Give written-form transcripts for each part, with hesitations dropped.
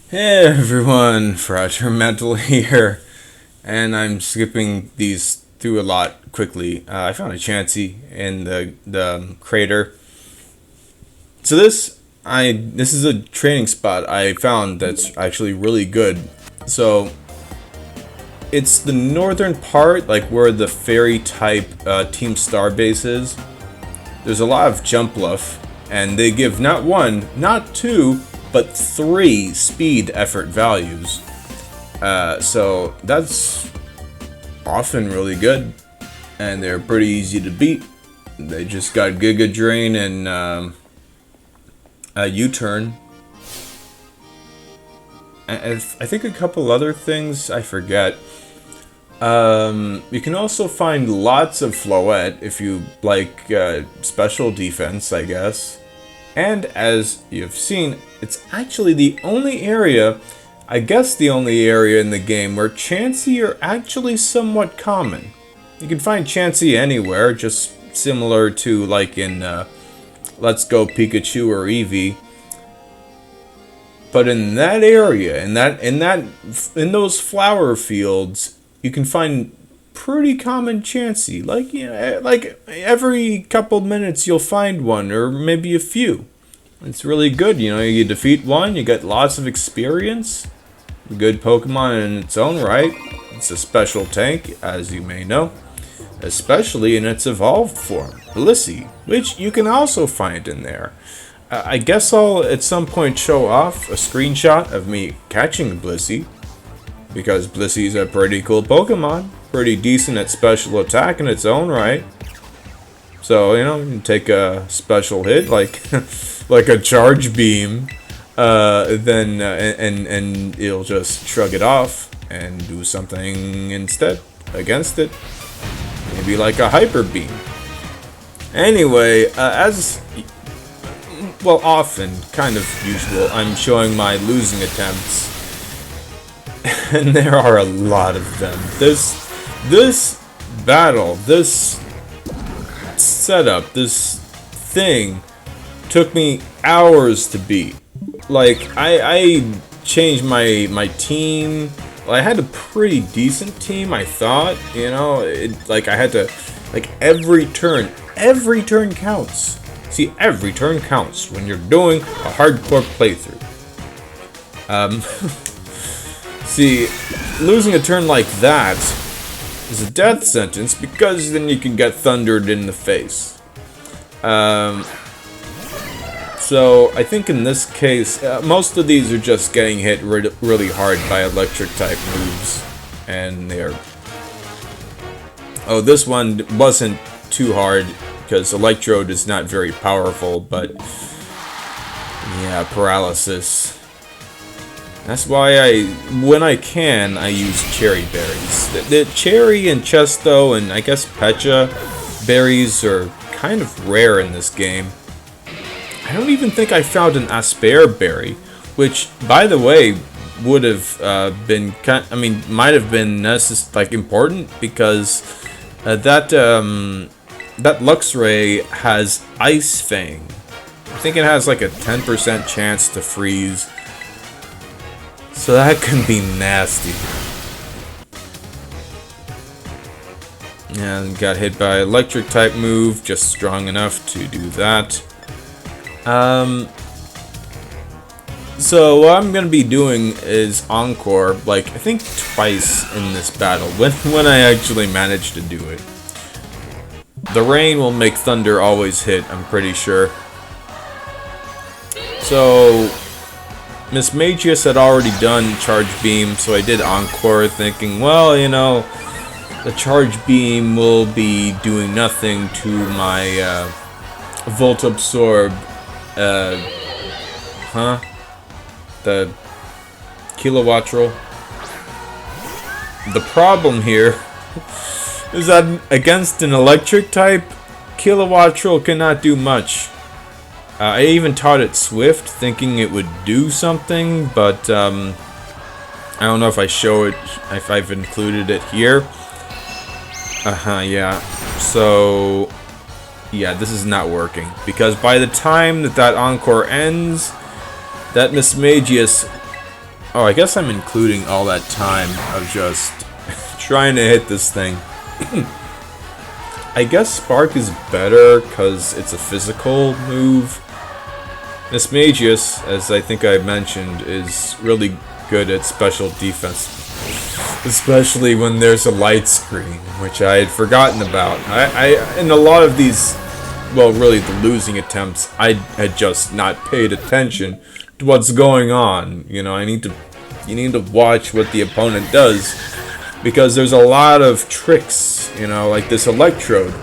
Hey everyone, Fracture Mental here, and I'm skipping these through a lot quickly. I found a Chansey in the crater. So this is a training spot I found that's actually really good. So it's the northern part, like where the fairy type Team Star base is. There's a lot of jump bluff, and they give not one, not two, but three speed effort values. So that's often really good, and they're pretty easy to beat. They just got Giga Drain and a U-turn. I think a couple other things I forget. You can also find lots of Floette if you like special defense, I guess. And as you've seen, it's actually the only area, I guess the only area in the game where Chansey are actually somewhat common. You can find Chansey anywhere, just similar to like in Let's Go Pikachu or Eevee. But in that area, in those flower fields, you can find pretty common Chansey. Like every couple minutes you'll find one, or maybe a few. It's really good. You defeat one, you get lots of experience. A good Pokemon in its own right. It's a special tank, as you may know, especially in its evolved form, Blissey, which you can also find in there. I guess I'll at some point show off a screenshot of me catching Blissey, because Blissey's a pretty cool Pokemon, pretty decent at special attack in its own right. So, you can take a special hit like like a charge beam, then and it'll just shrug it off and do something instead against it. Maybe like a hyper beam. Anyway, as well, often, kind of usual, I'm showing my losing attempts, and there are a lot of them. This battle, this setup, this thing took me hours to beat. Like, I changed my team. Well, I had a pretty decent team, I thought. I had to, like, every turn counts. See, every turn counts when you're doing a hardcore playthrough. See, losing a turn like that is a death sentence, because then you can get thundered in the face. So I think in this case, most of these are just getting hit really hard by electric type moves, and they're... Oh, this one wasn't too hard, because Electrode is not very powerful, but yeah, paralysis. That's why when I can, I use cherry berries. The cherry and Chesto and I guess Pecha berries are kind of rare in this game. I don't even think I found an Asper berry, which, by the way, would have been might have been important, because that Luxray has Ice Fang. I think it has like a 10% chance to freeze. So that can be nasty. And got hit by electric type move, just strong enough to do that. So what I'm gonna be doing is Encore, like I think twice in this battle, when I actually manage to do it. The rain will make Thunder always hit, I'm pretty sure. So Miss Magius had already done Charge Beam, so I did Encore, thinking, well, the Charge Beam will be doing nothing to my Volt Absorb, the Kilowattrel. The problem here is that against an electric type, Kilowattrel cannot do much. I even taught it Swift, thinking it would do something, but I don't know if I show it, if I've included it here. Yeah. So, yeah, this is not working, because by the time that Encore ends, that Miss Magius Oh, I guess I'm including all that time of just trying to hit this thing. I guess Spark is better because it's a physical move. Mismagius, as I think I mentioned, is really good at special defense. Especially when there's a light screen, which I had forgotten about. In a lot of these, well, really the losing attempts, I had just not paid attention to what's going on. You know, you need to watch what the opponent does, because there's a lot of tricks, you know, like this electrode.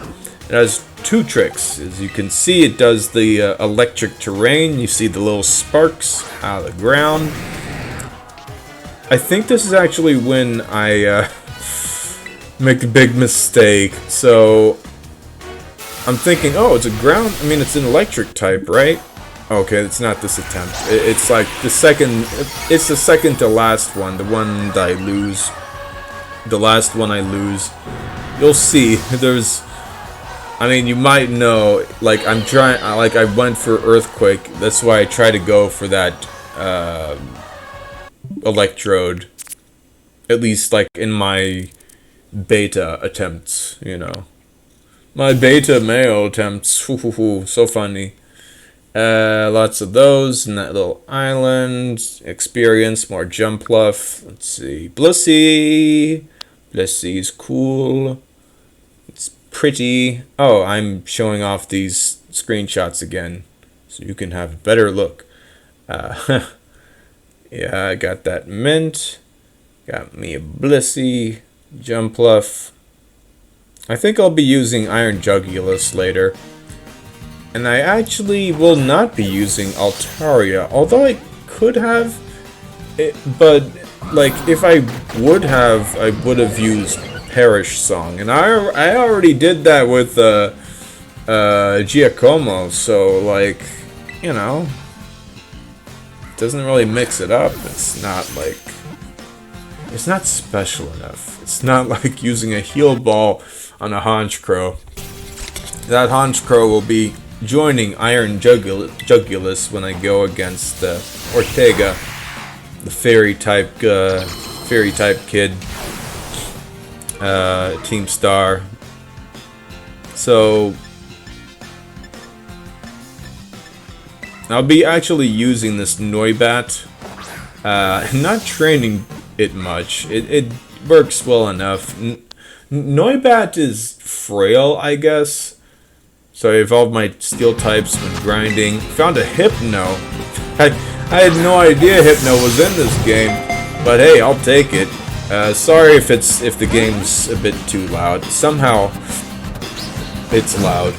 It has two tricks. As you can see, it does the electric terrain. You see the little sparks out of the ground. I think this is actually when I make a big mistake. So I'm thinking, oh, it's a ground. I mean, it's an electric type, right? Okay, it's not this attempt. It's like the second. It's the second to last one. The one that I lose. The last one I lose. You'll see. There's. I mean, you might know. Like I'm trying. Like I went for earthquake. That's why I try to go for that electrode. At least like in my beta attempts. You know, my beta male attempts. So funny. Lots of those in that little island. Experience, more jump bluff. Let's see. Blissey. Blissey's cool. It's pretty. Oh, I'm showing off these screenshots again, so you can have a better look. Yeah, I got that mint. Got me a Blissey. Jump bluff. I think I'll be using Iron Jugulus later. And I actually will not be using Altaria, although I could have, but like if I would have used Perish Song, and I already did that with Giacomo, so like, you know, it doesn't really mix it up. It's not like, it's not special enough. It's not like using a heal ball on a Honchkrow. That Honchkrow will be joining Iron Jugulus when I go against Ortega, the fairy type kid, Team Star. So I'll be actually using this Noibat. Not training it much. It works well enough. Noibat is frail, I guess. So I evolved my steel types when grinding. Found a Hypno. I had no idea Hypno was in this game, but hey, I'll take it. Sorry if the game's a bit too loud. Somehow it's loud.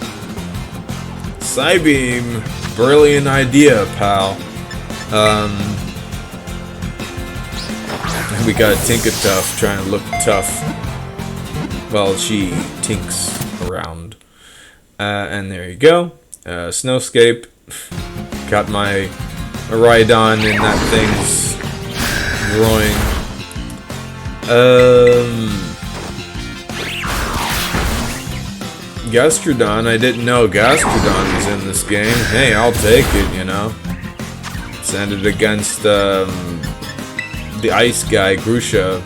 Psybeam, brilliant idea, pal. We got Tinkertuff trying to look tough while she tinks around. And there you go. Snowscape. Got my Rhydon in that thing's groin. Gastrodon. I didn't know Gastrodon was in this game. Hey, I'll take it, you know. Send it against the ice guy, Grusha,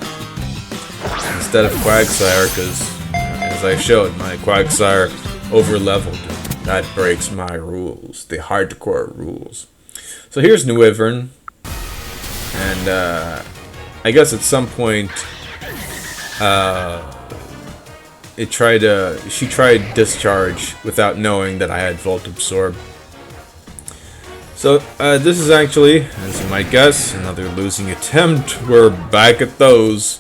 instead of Quagsire, because as I showed, my Quagsire overleveled. That breaks my rules, the hardcore rules. So here's New Ivern, and I guess at some point she tried Discharge without knowing that I had Volt Absorb. So this is actually, as you might guess, another losing attempt. We're back at those.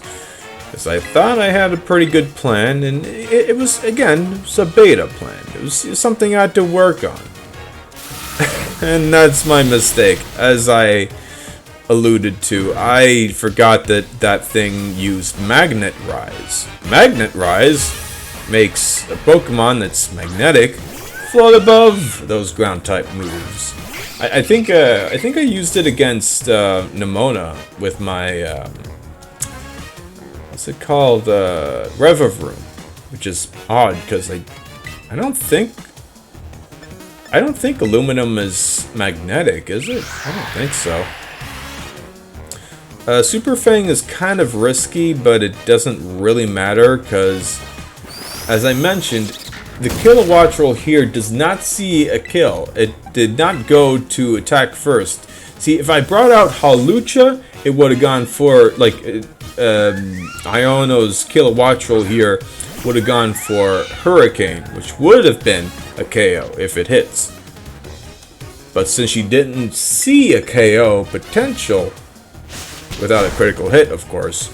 Because I thought I had a pretty good plan, and it was, again, it was a beta plan. It was something I had to work on. And that's my mistake. As I alluded to, I forgot that that thing used Magnet Rise. Magnet Rise makes a Pokemon that's magnetic float above those ground-type moves. I think I used it against Nemona with my... what's it called? Revavroom, which is odd because I don't think aluminum is magnetic, is it? I don't think so. Super Fang is kind of risky, but it doesn't really matter because, as I mentioned, the kilowatt roll here does not see a kill. It did not go to attack first. See, if I brought out Halucha, it would have gone for, like, Iono's kilowatt roll here would have gone for Hurricane, which would have been a KO if it hits. But since she didn't see a KO potential, without a critical hit, of course,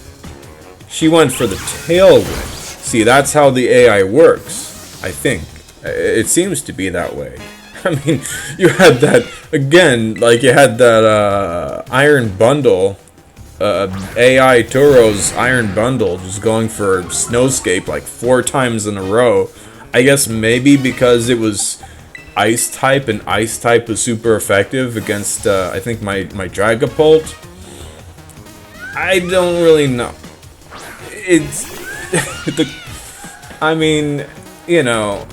she went for the Tailwind. See, that's how the AI works, I think. It seems to be that way. I mean, you had that, again, like you had that Iron Bundle, AI Turo's Iron Bundle, just going for Snowscape like 4 times in a row. I guess maybe because it was Ice type, and Ice type was super effective against, I think, my Dragapult. I don't really know. It's... I mean, you know,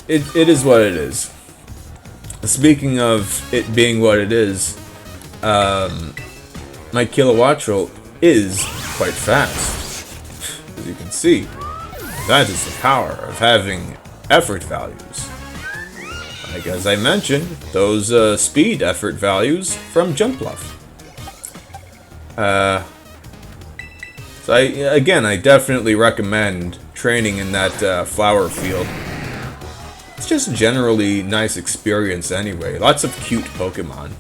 it is what it is. Speaking of it being what it is, my kilowatt roll is quite fast. As you can see, that is the power of having effort values. Like as I mentioned, those speed effort values from Jump Bluff. So I definitely recommend training in that flower field. It's just generally nice experience anyway. Lots of cute Pokemon.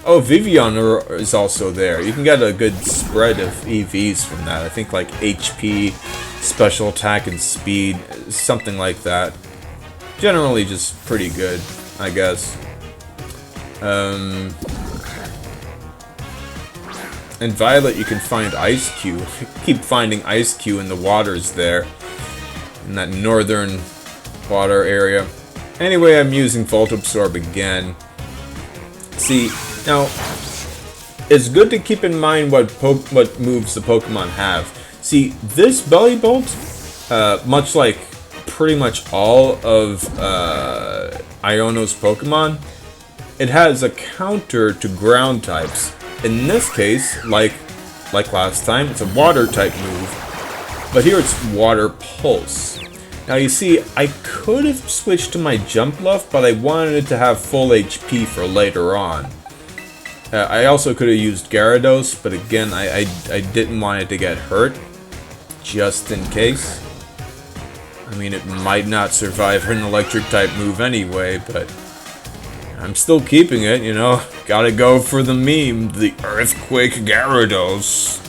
Oh, Vivian is also there. You can get a good spread of EVs from that. I think like HP, special attack, and speed, something like that. Generally just pretty good, I guess. And Violet, you can find Ice Q. Keep finding Ice Q in the waters there, in that northern water area. Anyway, I'm using Volt Absorb again. See, now, it's good to keep in mind what moves the Pokemon have. See, this Belly Bolt, much like pretty much all of Iono's Pokemon, it has a counter to ground types. In this case, like last time, it's a water type move, but here it's Water Pulse. Now you see, I could have switched to my Jump Bluff, but I wanted it to have full HP for later on. I also could have used Gyarados, but again, I didn't want it to get hurt, just in case. I mean, it might not survive an electric type move anyway, but I'm still keeping it, you know. Gotta go for the meme, the Earthquake Gyarados.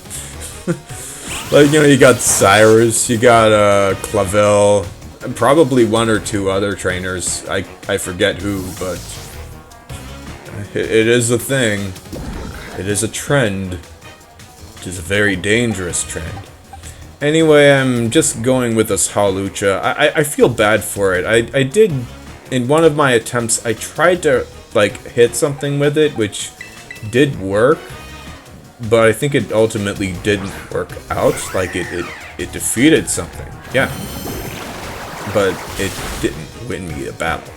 Like, you know, you got Cyrus, you got Clavel, and probably 1 or 2 other trainers. I forget who, but it is a thing. It is a trend. It is a very dangerous trend. Anyway, I'm just going with this Hawlucha. I feel bad for it. I did, in one of my attempts, I tried to, like, hit something with it, which did work, but I think it ultimately didn't work out. Like, it defeated something, yeah, but it didn't win me the battle.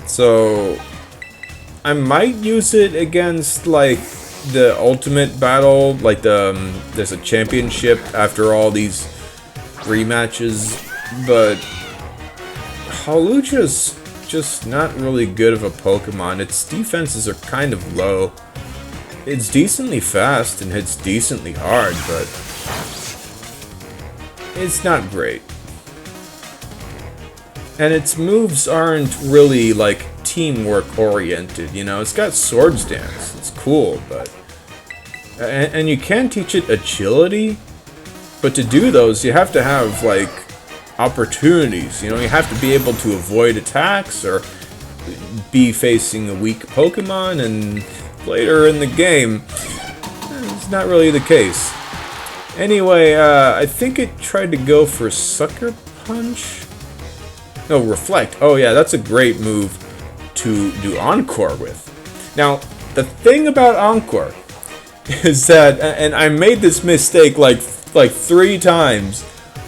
So, I might use it against, like, the ultimate battle, like there's a championship after all these rematches, but Hawlucha's just not really good of a Pokemon. Its defenses are kind of low. It's decently fast and hits decently hard, but it's not great. And its moves aren't really, like, teamwork oriented, you know. It's got Swords Dance, it's cool, but and you can teach it agility, but to do those you have to have, like, opportunities, you know. You have to be able to avoid attacks or be facing a weak Pokemon, and later in the game it's not really the case. Anyway, I think it tried to go for Sucker Punch. No, Reflect. Oh yeah, that's a great move to do Encore with. Now, the thing about Encore is that, and I made this mistake like 3 times,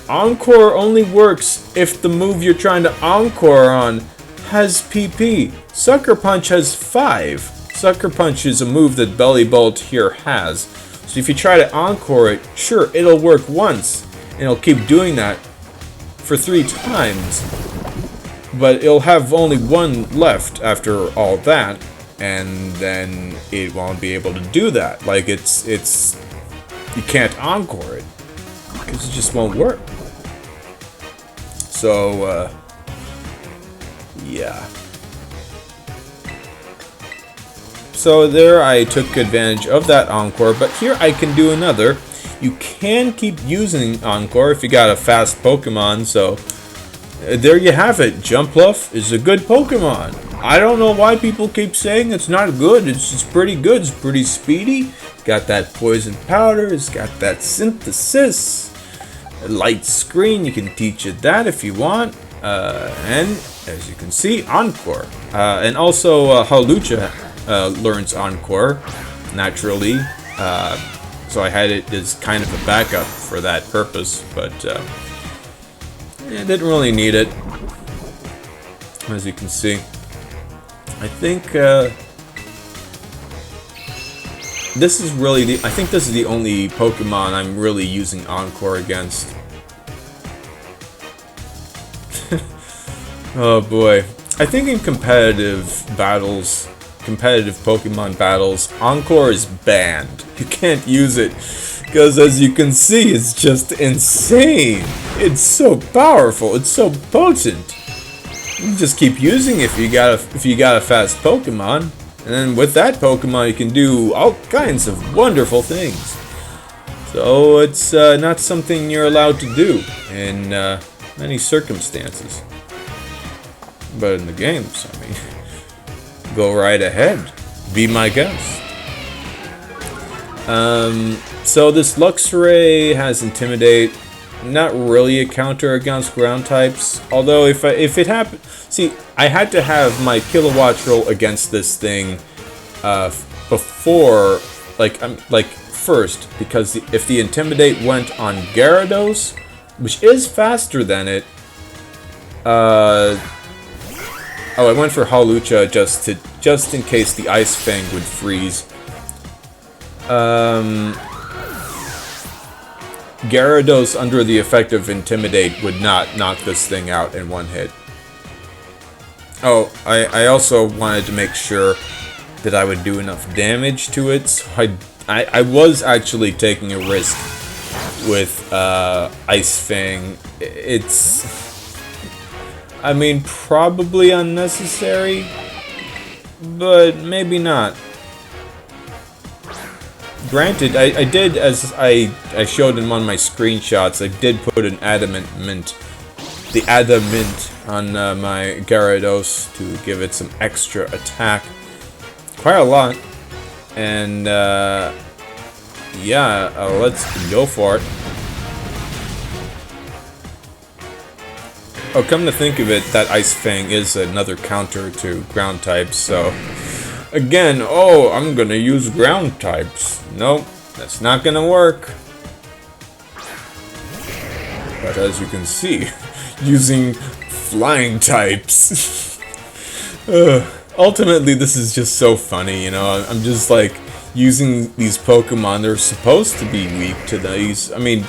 Encore only works if the move you're trying to Encore on has PP. Sucker Punch has 5. Sucker Punch is a move that Belly Bolt here has. So if you try to encore it, sure, it'll work once, and it'll keep doing that for 3 times. But it'll have only one left after all that, and then it won't be able to do that. Like, it's you can't encore it, because it just won't work. So, yeah. So there I took advantage of that encore, but here I can do another. You can keep using encore if you got a fast Pokemon, so there you have it. Jumpluff is a good Pokemon. I don't know why people keep saying it's not good. It's pretty good. It's pretty speedy. Got that poison powder. It's got that synthesis. A light screen. You can teach it that if you want. And as you can see, encore. And also Hawlucha learns encore naturally. So I had it as kind of a backup for that purpose, but I didn't really need it, as you can see. I think this is really I think this is the only Pokemon I'm really using encore against. Oh boy. I think in competitive battles, competitive Pokemon battles, encore is banned. You can't use it because, as you can see, it's just insane. It's so powerful. It's so potent. You just keep using it if you got a fast Pokemon, and then with that Pokemon you can do all kinds of wonderful things. So it's not something you're allowed to do in many circumstances. But in the games, I mean, go right ahead. Be my guest. So this Luxray has Intimidate. Not really a counter against ground types. Although if it happened, see, I had to have my Kilowatt roll against this thing before, like first, because if the Intimidate went on Gyarados, which is faster than it, oh, I went for Hawlucha just in case the Ice Fang would freeze. Gyarados under the effect of Intimidate would not knock this thing out in one hit. Oh, I also wanted to make sure that I would do enough damage to it, so I was actually taking a risk with Ice Fang. It's, I mean, probably unnecessary, but maybe not. Granted, I did, as I showed in one of my screenshots, I did put an the Adamant on my Gyarados to give it some extra attack. Quite a lot. And, yeah, let's go for it. Oh, come to think of it, that Ice Fang is another counter to ground types, so again, oh, I'm gonna use ground types. Nope, that's not gonna work. But as you can see, using flying types. Ultimately, this is just so funny, you know. I'm just like using these Pokemon. They're supposed to be weak to these. I mean,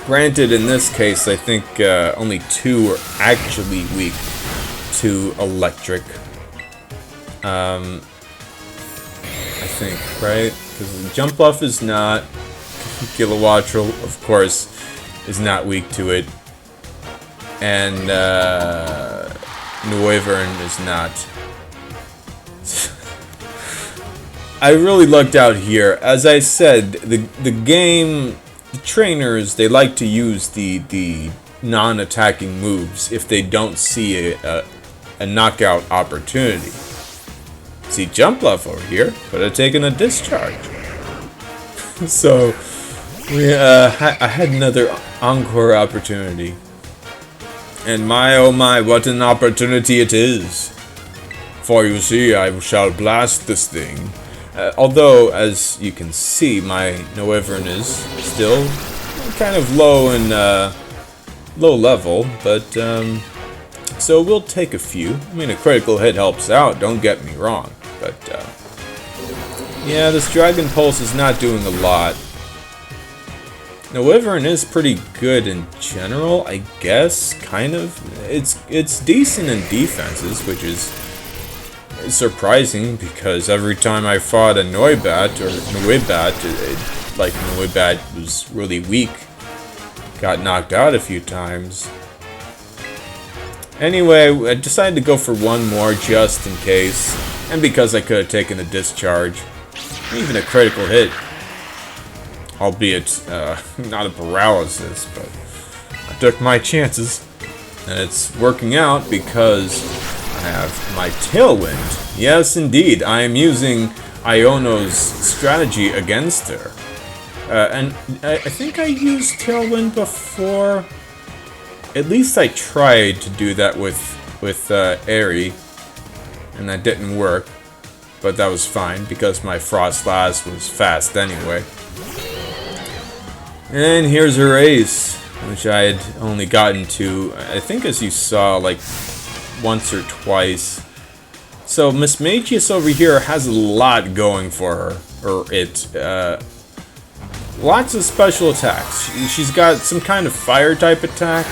granted, in this case, I think only 2 are actually weak to electric. I think, right? Because Jumpluff is not. Kilowattrel, of course, is not weak to it. And Noivern is not. I really lucked out here. As I said, the game, the trainers, they like to use the non-attacking moves if they don't see a knockout opportunity. See, Jumpluff over here could have taken a discharge. So, I had another encore opportunity. And my oh my, what an opportunity it is. For you see, I shall blast this thing. Although, as you can see, my Noivern is still kind of low in low level, but so we'll take a few. I mean, a critical hit helps out, don't get me wrong, but Yeah, this Dragon Pulse is not doing a lot. The Wyvern is pretty good in general, I guess, kind of. It's decent in defenses, which is surprising because every time I fought a Noibat or Noibat, like Noibat was really weak, got knocked out a few times. Anyway, I decided to go for one more just in case, and because I could have taken a discharge, even a critical hit. Albeit, not a paralysis, but I took my chances. And it's working out because I have my Tailwind. Yes, indeed, I am using Iono's strategy against her. And I think I used Tailwind before. At least I tried to do that with Aerie, and that didn't work. But that was fine, because my Frost Blast was fast anyway. And here's her ace, which I had only gotten to, I think as you saw, like, once or twice. So Miss Magius over here has a lot going for her, or it. Lots of special attacks. She's got some kind of fire type attack,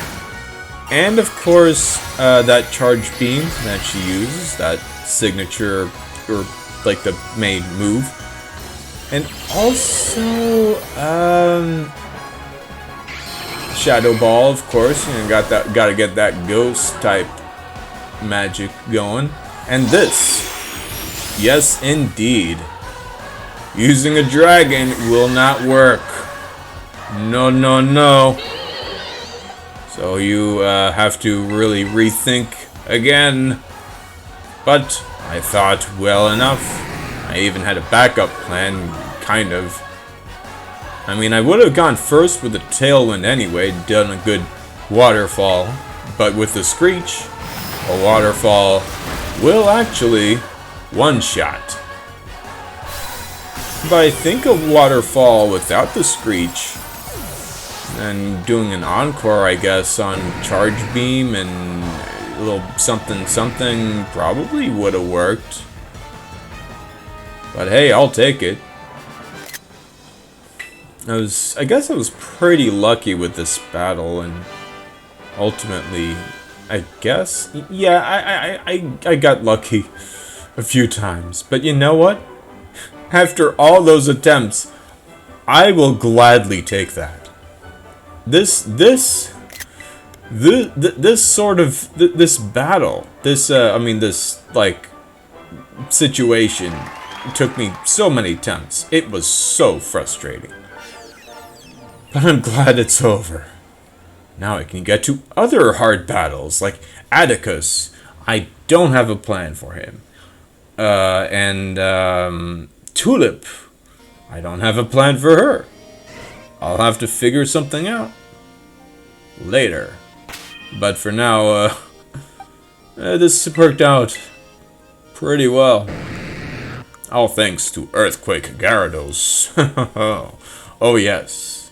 and of course, that charge beam that she uses, that signature, or like the main move. And also, Shadow Ball, of course. You know, gotta get that ghost type magic going. And this, yes, indeed, using a dragon will not work. No, no, no. So you have to really rethink again. But I thought well enough. I even had a backup plan, kind of. I mean, I would have gone first with the Tailwind anyway, done a good waterfall. But with the Screech, a waterfall will actually one-shot. But I think a waterfall without the Screech, and doing an encore, I guess, on Charge Beam and a little something probably would have worked. But hey, I'll take it. I guess I was pretty lucky with this battle, and ultimately, I guess, yeah, I got lucky a few times. But you know what? After all those attempts, I will gladly take that. This battle, this like situation took me so many attempts. It was so frustrating. But I'm glad it's over. Now I can get to other hard battles, like Atticus. I don't have a plan for him. Tulip. I don't have a plan for her. I'll have to figure something out later. But for now, this worked out pretty well. All thanks to Earthquake Gyarados. Oh yes.